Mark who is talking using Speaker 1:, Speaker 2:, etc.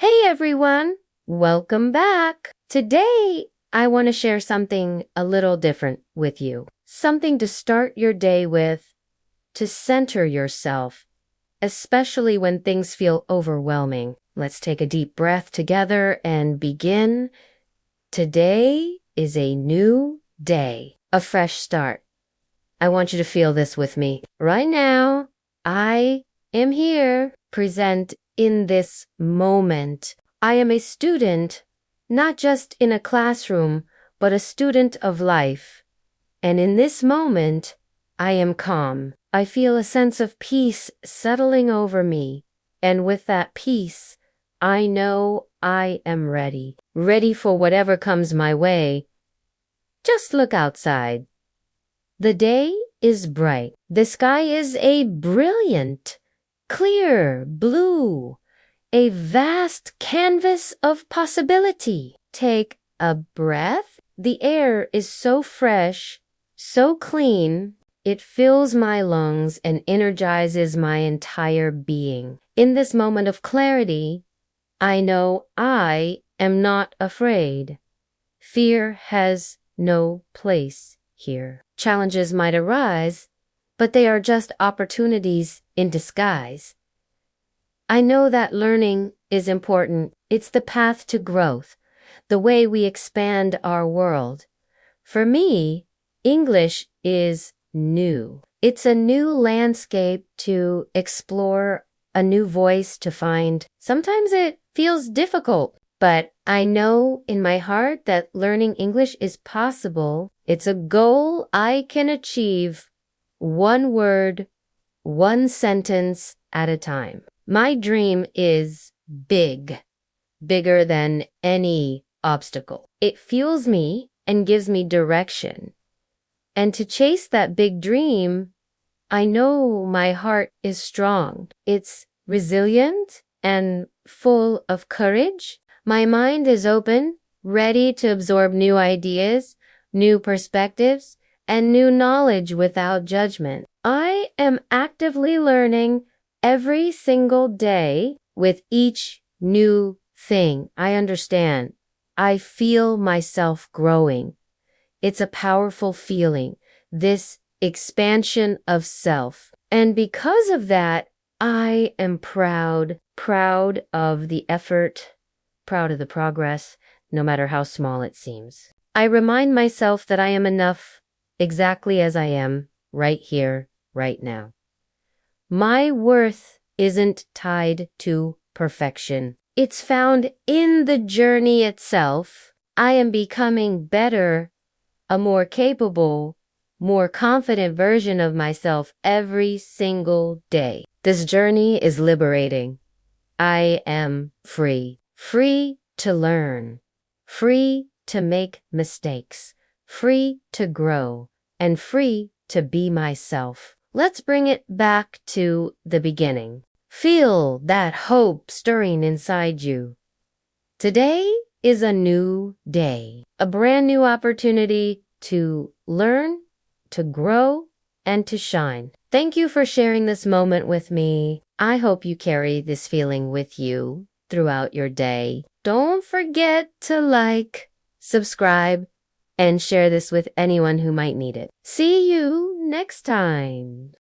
Speaker 1: Hey everyone, welcome back. Today, I want to share something a little different with you. Something to start your day with, to center yourself, especially when things feel overwhelming. Let's take a deep breath together and begin. Today is a new day, a fresh start. I want you to feel this with me. Right now, I am here, present in this moment. I am a student, not just in a classroom, but a student of life. And in this moment, I am calm. I feel a sense of peace settling over me. And with that peace, I know I am ready. Ready for whatever comes my way. Just look outside. The day is bright. The sky is a brilliant, clear blue, a vast canvas of possibility. Take a breath. The air is so fresh, so clean, it fills my lungs and energizes my entire being. In this moment of clarity, I know I am not afraid. Fear has no place here. Challenges might arise, but they are just opportunities in disguise. I know that learning is important. It's the path to growth, the way we expand our world. For me, English is new. It's a new landscape to explore, a new voice to find. Sometimes it feels difficult, but I know in my heart that learning English is possible. It's a goal I can achieve one word, one sentence at a time. My dream is big, bigger than any obstacle. It fuels me and gives me direction. And to chase that big dream, I know my heart is strong. It's resilient and full of courage. My mind is open, ready to absorb new ideas, new perspectives, and new knowledge without judgment. I am actively learning every single day with each new thing. I understand. I feel myself growing. It's a powerful feeling, this expansion of self. And because of that, I am proud of the effort, proud of the progress, no matter how small it seems. I remind myself that I am enough exactly as I am, right here, right now. My worth isn't tied to perfection. It's found in the journey itself. I am becoming better, a more capable, more confident version of myself every single day. This journey is liberating. I am free. Free to learn. Free to make mistakes. Free to grow. And free to be myself. Let's bring it back to the beginning. Feel that hope stirring inside you. Today is a new day, a brand new opportunity to learn, to grow, and to shine. Thank you for sharing this moment with me. I hope you carry this feeling with you throughout your day. Don't forget to like, subscribe, and share this with anyone who might need it. See you next time.